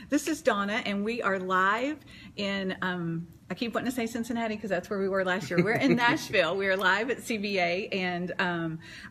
This is Donna, and we are live in, I keep wanting to say Cincinnati because that's where we were last year. We're in Nashville. We are live at CBA, and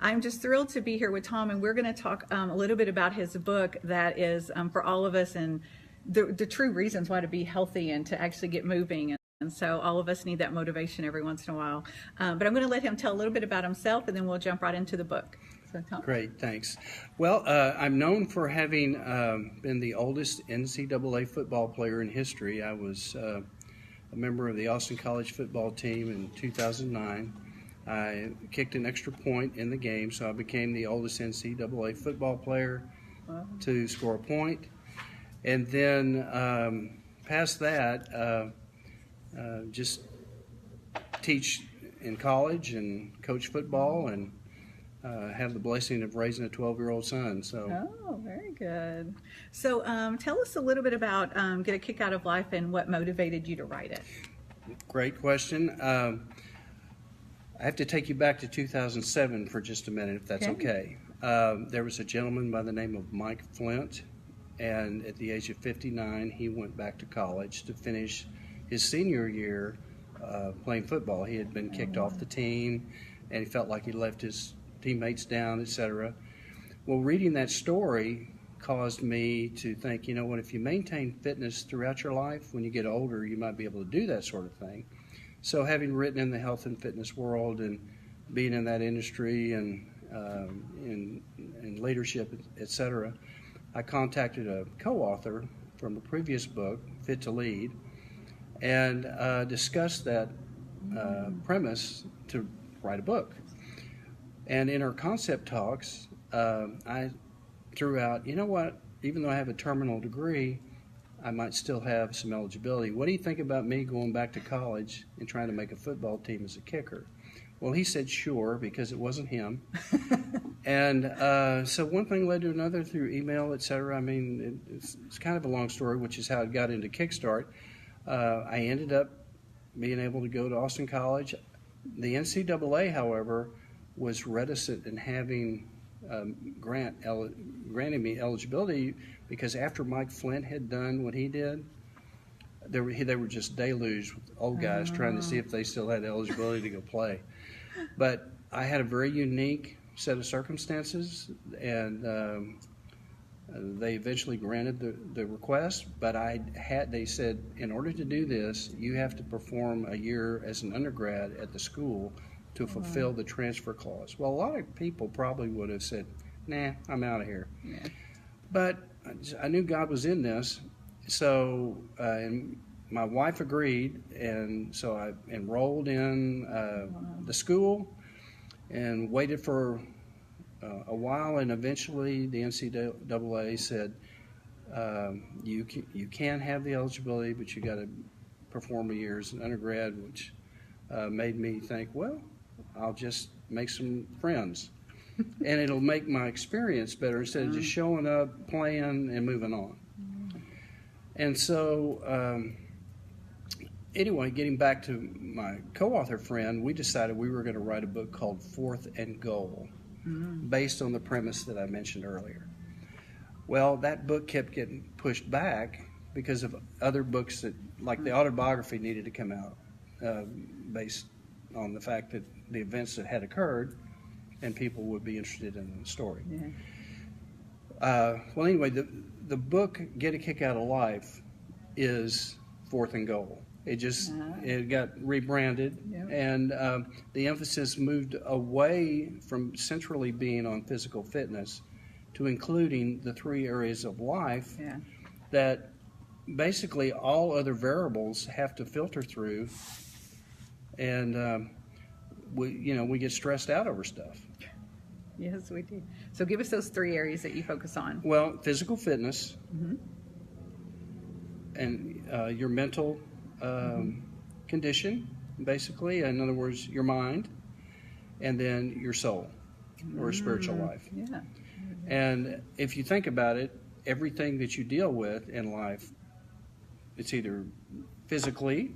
I'm just thrilled to be here with Tom, and we're going to talk a little bit about his book that is for all of us, and the true reasons why to be healthy and to actually get moving. And so all of us need that motivation every once in a while. But I'm going to let him tell a little bit about himself, and then we'll jump right into the book. So, Tom. Great, thanks. Well, I'm known for having been the oldest NCAA football player in history. I was a member of the Austin College football team in 2009. I kicked an extra point in the game, so I became the oldest NCAA football player to score a point. And then past that, just teach in college and coach football and have the blessing of raising a 12-year-old son. So. Oh, very good. So tell us a little bit about Get a Kick Out of Life and what motivated you to write it. Great question. I have to take you back to 2007 for just a minute, if that's okay. There was a gentleman by the name of Mike Flint, and at the age of 59, he went back to college to finish his senior year playing football. He had been kicked off the team, and he felt like he left his teammates down, etc. Well, reading that story caused me to think, you know what, if you maintain fitness throughout your life, when you get older, you might be able to do that sort of thing. So having written in the health and fitness world and being in that industry and in leadership, etc., I contacted a co-author from a previous book, Fit to Lead, and discussed that premise to write a book. And in our concept talks, I threw out, you know what, even though I have a terminal degree, I might still have some eligibility. What do you think about me going back to college and trying to make a football team as a kicker? Well, he said sure, because it wasn't him. And so one thing led to another through email, etc. I mean, it's kind of a long story, which is how it got into Kickstart. I ended up being able to go to Austin College. The NCAA, however, was reticent in having granting me eligibility, because after Mike Flint had done what he did, they were just deluged with old guys trying to see if they still had eligibility to go play. But I had a very unique set of circumstances, and they eventually granted the request. But they said, in order to do this, you have to perform a year as an undergrad at the school to fulfill the transfer clause. Well, a lot of people probably would have said, nah, I'm out of here. Yeah. But I knew God was in this, so and my wife agreed, and so I enrolled in the school and waited for a while, and eventually the NCAA said, you can have the eligibility, but you got to perform a year as an undergrad, which made me think, well, I'll just make some friends, and it'll make my experience better instead of just showing up, playing, and moving on. And so, anyway, getting back to my co-author friend, we decided we were going to write a book called Fourth and Goal, based on the premise that I mentioned earlier. Well, that book kept getting pushed back because of other books that, like the autobiography, needed to come out based on the fact that the events that had occurred, and people would be interested in the story. Yeah. Well, anyway, the book Get a Kick Out of Life is Fourth and Goal. It just it got rebranded, and the emphasis moved away from centrally being on physical fitness to including the three areas of life that basically all other variables have to filter through, and we get stressed out over stuff. Yes, we do. So give us those three areas that you focus on. Well, physical fitness, and your mental condition, basically. In other words, your mind, and then your soul, or spiritual life. Yeah. And if you think about it, everything that you deal with in life, it's either physically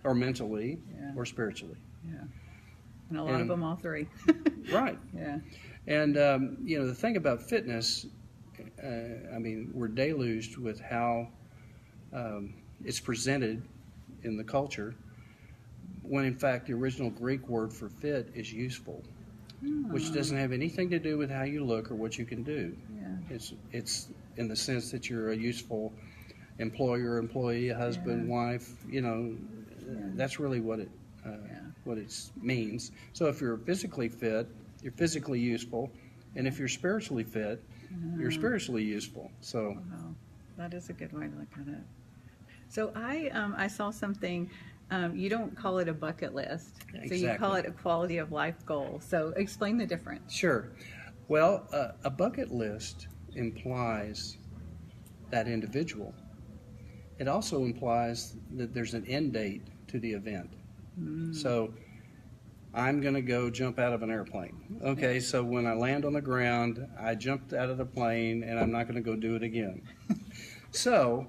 or mentally or spiritually. Yeah. And a lot of them, all three. Right. Yeah. And, the thing about fitness, we're deluged with how it's presented in the culture, when in fact the original Greek word for fit is useful, which doesn't have anything to do with how you look or what you can do. Yeah. It's in the sense that you're a useful employer, employee, husband, wife. That's really what it means. So if you're physically fit, you're physically useful, and if you're spiritually fit, you're spiritually useful. So that is a good way to look at it. So I saw something. You don't call it a bucket list, so you call it a quality of life goal. So explain the difference. Sure. Well, a bucket list implies that individual. It also implies that there's an end date to the event. So I'm going to go jump out of an airplane. Okay, so when I land on the ground, I jumped out of the plane, and I'm not going to go do it again. So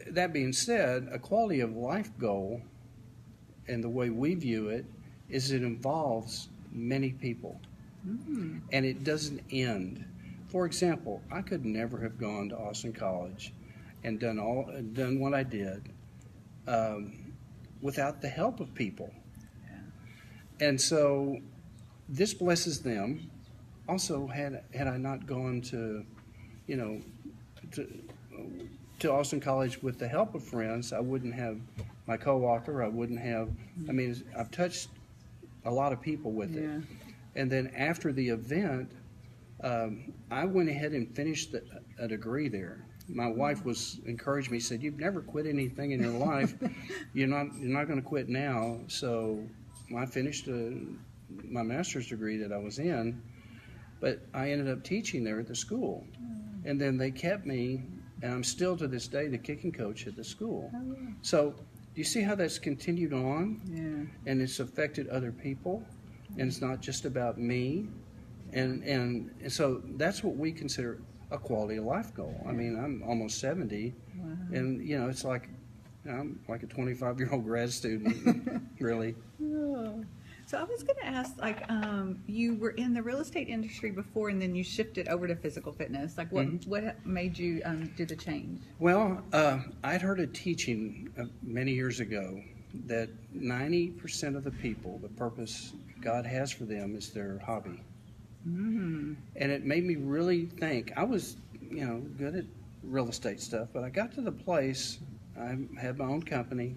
that being said, a quality of life goal, and the way we view it, is it involves many people, and it doesn't end. For example, I could never have gone to Austin College and done what I did without the help of people. And so this blesses them. Also, had I not gone to Austin College with the help of friends, I wouldn't have my co-author. I wouldn't have. I mean, I've touched a lot of people with it. And then after the event, I went ahead and finished a degree there. My wife encouraged me, said, "You've never quit anything in your life. You're not going to quit now." So I finished my master's degree that I was in, but I ended up teaching there at the school. And then they kept me, and I'm still to this day the kicking coach at the school. So do you see how that's continued on? And it's affected other people, and it's not just about me. And so that's what we consider a quality of life goal. I mean, I'm almost 70, and it's like I'm like a 25-year-old grad student, really. So I was going to ask, you were in the real estate industry before, and then you shifted over to physical fitness. Like, what made you do the change? Well, I'd heard a teaching many years ago that 90% of the people, the purpose God has for them is their hobby. And it made me really think. I was, good at real estate stuff, but I got to the place, I had my own company,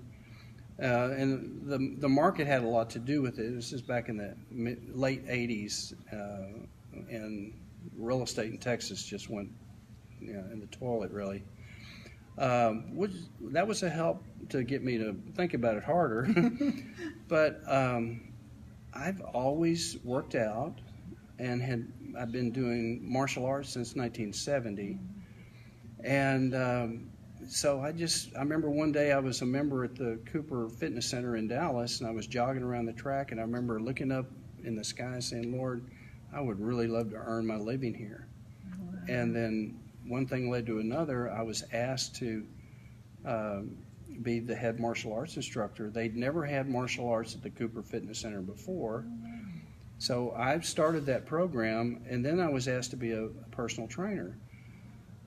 and the market had a lot to do with it. This is back in the late 80s, and real estate in Texas just went in the toilet, really. That was a help to get me to think about it harder. But I've always worked out, and I've been doing martial arts since 1970. And so I remember one day I was a member at the Cooper Fitness Center in Dallas, and I was jogging around the track, and I remember looking up in the sky saying, "Lord, I would really love to earn my living here." And then one thing led to another. I was asked to be the head martial arts instructor. They'd never had martial arts at the Cooper Fitness Center before. So I started that program, and then I was asked to be a personal trainer.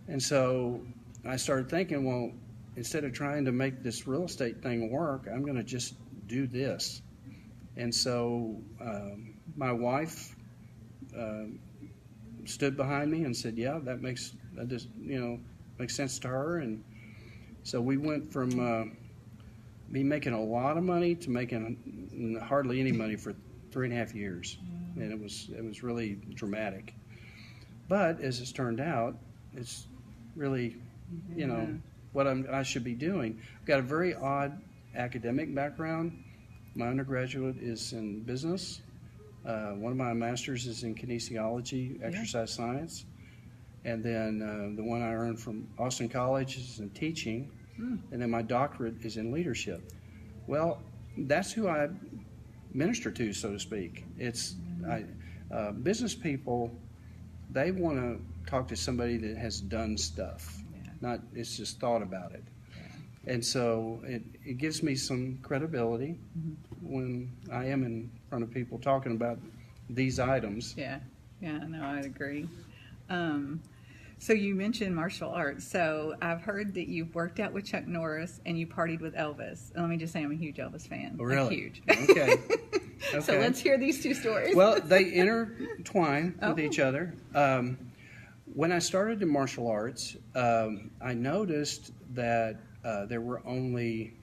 And so I started thinking, well, instead of trying to make this real estate thing work, I'm going to just do this. And so my wife stood behind me and said, "Yeah, that makes sense to her." And so we went from me making a lot of money to making hardly any money for 3.5 years, and it was really dramatic. But as it's turned out, it's really, what I should be doing. I've got a very odd academic background. My undergraduate is in business. One of my masters is in kinesiology, exercise science, and then the one I earned from Austin College is in teaching, and then my doctorate is in leadership. Well, that's who I minister to, so to speak. It's business people. They want to talk to somebody that has done stuff, not it's just thought about it. And so it gives me some credibility when I am in front of people talking about these items. Yeah, no, I agree. So you mentioned martial arts. So I've heard that you've worked out with Chuck Norris and you partied with Elvis. And let me just say I'm a huge Elvis fan. Oh, really? Like, huge. Okay. So let's hear these two stories. Well, they intertwine with Oh. each other. When I started in martial arts, I noticed that there were only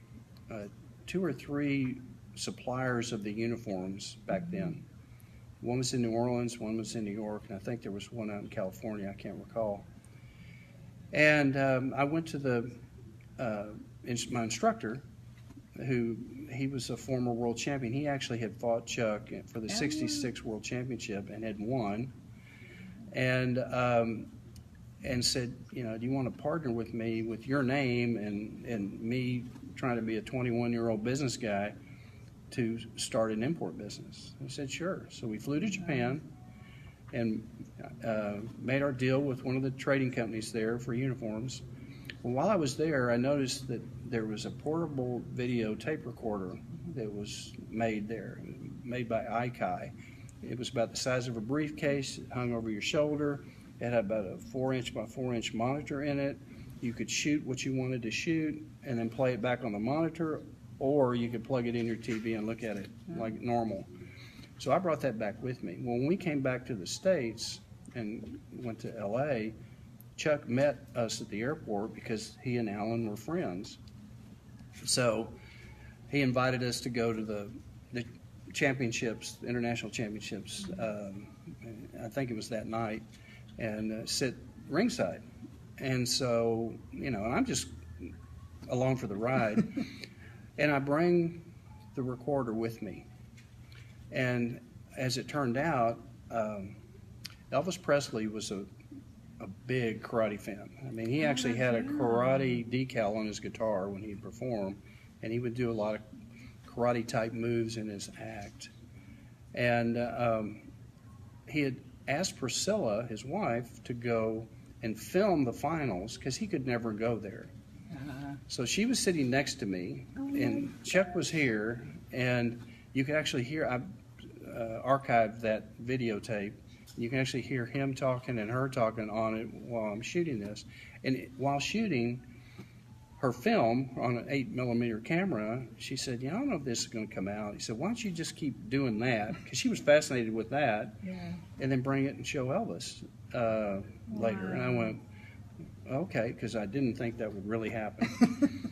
2 or 3 suppliers of the uniforms back then. One was in New Orleans, one was in New York, and I think there was one out in California. I can't recall. And I went to my instructor, he was a former world champion. He actually had fought Chuck for the '66 World Championship and had won. And said, you know, do you want to partner with me with your name and me trying to be a 21-year-old business guy to start an import business? I said, sure. So we flew to Japan and made our deal with one of the trading companies there for uniforms. Well, while I was there, I noticed that there was a portable video tape recorder that was made there, made by Aikai. It was about the size of a briefcase. It hung over your shoulder. It had about a 4-inch by 4-inch monitor in it. You could shoot what you wanted to shoot and then play it back on the monitor, or you could plug it in your TV and look at it like normal. So I brought that back with me. When we came back to the States and went to LA, Chuck met us at the airport because he and Alan were friends. So he invited us to go to the championships, international championships, I think it was that night, and sit ringside. And so, you know, and I'm just along for the ride. And I bring the recorder with me. And as it turned out, Elvis Presley was a big karate fan. I mean, he actually had a karate decal on his guitar when he'd perform, and he would do a lot of karate type moves in his act. And he had asked Priscilla, his wife, to go and film the finals because he could never go there. So she was sitting next to me, and Chuck was here, and you could actually hear, I archived that videotape. You can actually hear him talking and her talking on it while I'm shooting this. And while shooting her film on an 8mm camera, she said, yeah, I don't know if this is going to come out. He said, why don't you just keep doing that? Because she was fascinated with that. Yeah. And then bring it and show Elvis later. And I went, okay, because I didn't think that would really happen.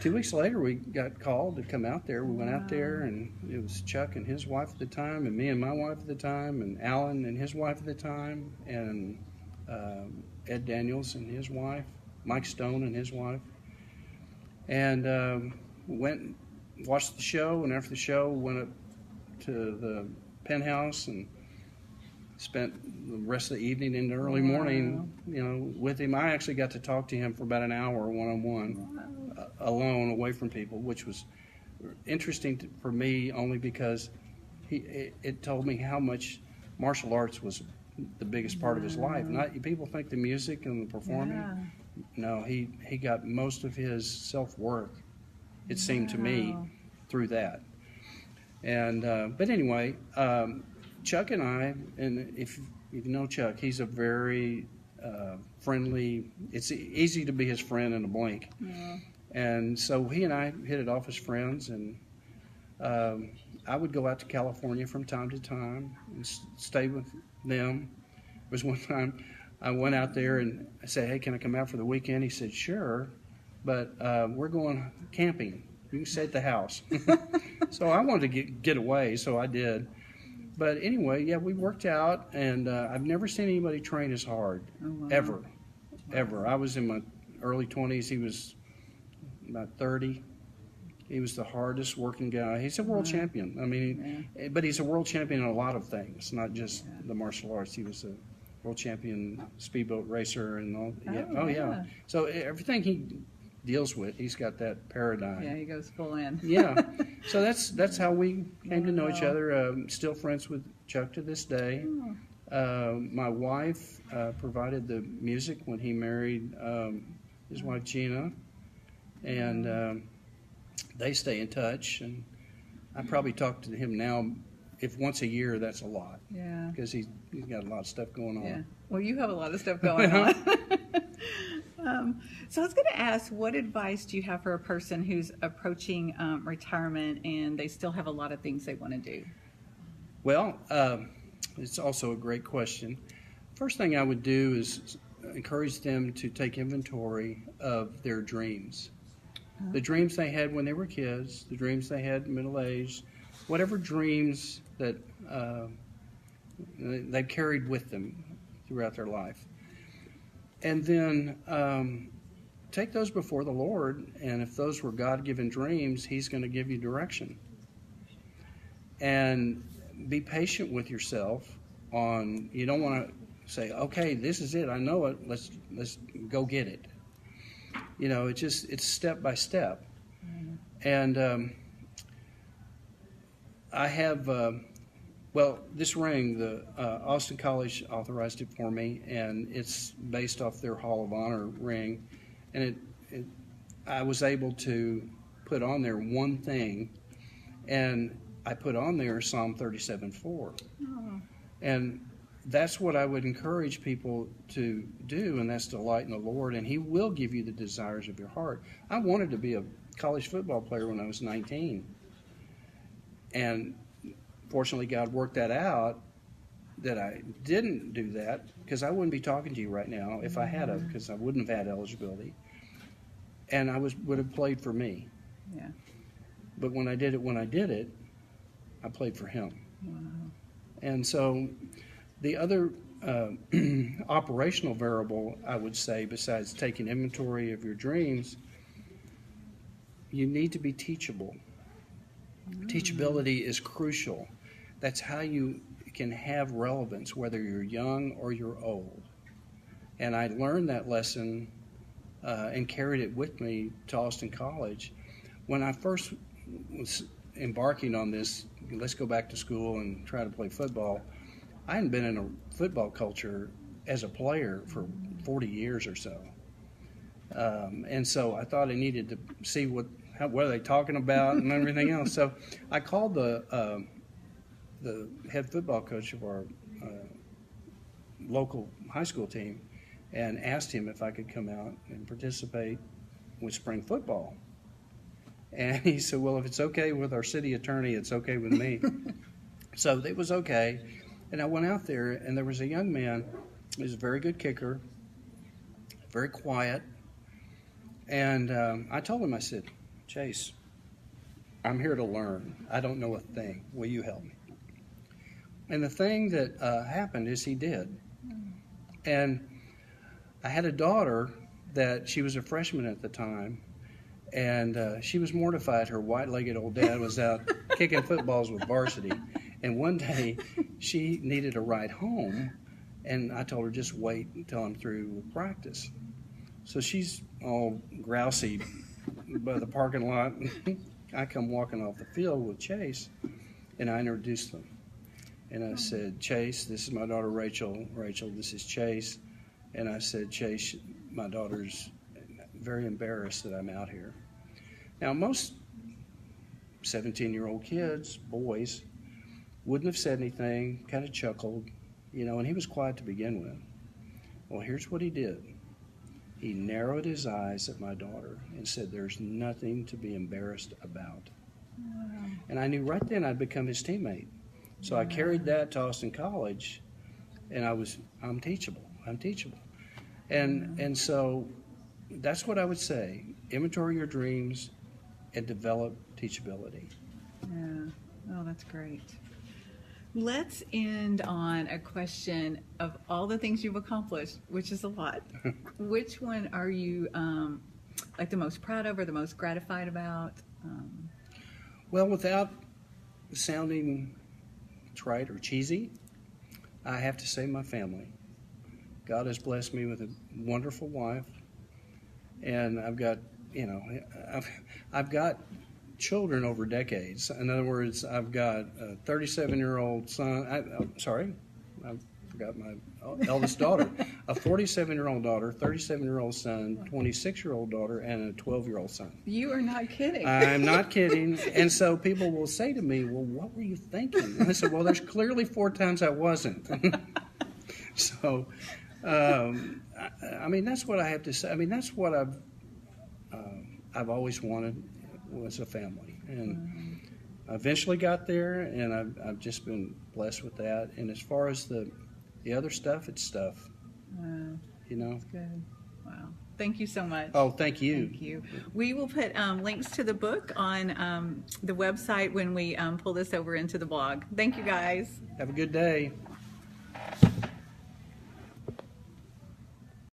2 weeks later, we got called to come out there. We went out there, and it was Chuck and his wife at the time, and me and my wife at the time, and Alan and his wife at the time, and Ed Daniels and his wife, Mike Stone and his wife. And went and watched the show, and after the show, went up to the penthouse and spent the rest of the evening into early morning, you know, with him. I actually got to talk to him for about an hour one-on-one, alone, away from people, which was interesting for me only because it told me how much martial arts was the biggest part of his life. Not people think the music and the performing. No, he got most of his self-worth, it seemed to me, through that. And but anyway, Chuck and I, and if you know Chuck, he's a very friendly. It's easy to be his friend in a blink. Yeah. And so he and I hit it off as friends, and I would go out to California from time to time and stay with them. There was one time I went out there and I said, hey, can I come out for the weekend? He said, sure, but we're going camping. You can stay at the house. So I wanted to get away, so I did. But anyway, yeah, we worked out, and I've never seen anybody train as hard, ever. I was in my early 20s. He was about 30. He was the hardest working guy. He's a world champion. I mean, but he's a world champion in a lot of things, not just the martial arts. He was a world champion speedboat racer and all. Yeah. So everything he deals with, he's got that paradigm. Yeah, he goes full in. Yeah. So that's how we came to know each other. Still friends with Chuck to this day. My wife provided the music when he married his wife Gina, and they stay in touch. And I probably talk to him now, if once a year, that's a lot. Yeah. Because he's got a lot of stuff going on. Yeah. Well, you have a lot of stuff going on. So I was going to ask, what advice do you have for a person who's approaching retirement and they still have a lot of things they want to do? Well, it's also a great question. First thing I would do is encourage them to take inventory of their dreams. The dreams they had when they were kids, the dreams they had middle age, whatever dreams that they've carried with them throughout their life. And then take those before the Lord, and if those were God-given dreams, He's going to give you direction. And be patient with yourself on, you don't want to say, okay, this is it, I know it, let's go get it. You know, it's step by step. And I have, this ring, the Austin College authorized it for me, and it's based off their Hall of Honor ring. And I was able to put on there one thing, and I put on there Psalm 37:4. Oh. And that's what I would encourage people to do, and that's delight in the Lord, and He will give you the desires of your heart. I wanted to be a college football player when I was 19, and fortunately God worked that out, that I didn't do that, because I wouldn't be talking to you right now if I had because I wouldn't have had eligibility, and I would have played for me. Yeah. But when I did it, I played for Him. Wow. And so the other operational variable, I would say, besides taking inventory of your dreams, you need to be teachable. Teachability is crucial. That's how you can have relevance, whether you're young or you're old. And I learned that lesson and carried it with me to Austin College. When I first was embarking on this, let's go back to school and try to play football, I hadn't been in a football culture as a player for 40 years or so. And so I thought I needed to see what are they talking about and everything else. So I called the head football coach of our local high school team and asked him if I could come out and participate with spring football. And he said, well, if it's okay with our city attorney, it's okay with me. So it was okay. And I went out there, and there was a young man who was a very good kicker, very quiet. And I told him, I said, Chase, I'm here to learn. I don't know a thing. Will you help me? And the thing that happened is he did. And I had a daughter that she was a freshman at the time, and she was mortified. Her white-legged old dad was out kicking footballs with varsity. And one day she needed a ride home, and I told her, just wait until I'm through with practice. So she's all grousy by the parking lot. I come walking off the field with Chase, and I introduced them. And I said, Chase, this is my daughter Rachel. Rachel, this is Chase. And I said, Chase, my daughter's very embarrassed that I'm out here. Now, most 17-year-old kids, boys, wouldn't have said anything, kind of chuckled, and he was quiet to begin with. Well, here's what he did. He narrowed his eyes at my daughter and said, there's nothing to be embarrassed about. Wow. And I knew right then I'd become his teammate. So I carried that to Austin College, and I'm teachable. I'm teachable. And so that's what I would say. Inventory your dreams and develop teachability. Yeah. Oh, that's great. Let's end on a question of all the things you've accomplished, which is a lot. Which one are you the most proud of or the most gratified about? Well, without sounding trite or cheesy, I have to say my family. God has blessed me with a wonderful wife, and I've got, I've got children over decades. In other words, I've got a 37-year-old son. I forgot my eldest daughter. A 47-year-old daughter, 37-year-old son, 26-year-old daughter, and a 12-year-old son. You are not kidding. I'm not kidding. And so people will say to me, well, what were you thinking? And I said, well, there's clearly 4 times I wasn't. So, I mean, that's what I have to say. I mean, that's what I've always wanted was a family, and I eventually got there, and I've just been blessed with that. And as far as the other stuff, it's stuff. Wow. You know. That's good. Wow. Thank you so much. Oh, thank you. Thank you. We will put links to the book on the website when we pull this over into the blog. Thank you, guys. Have a good day.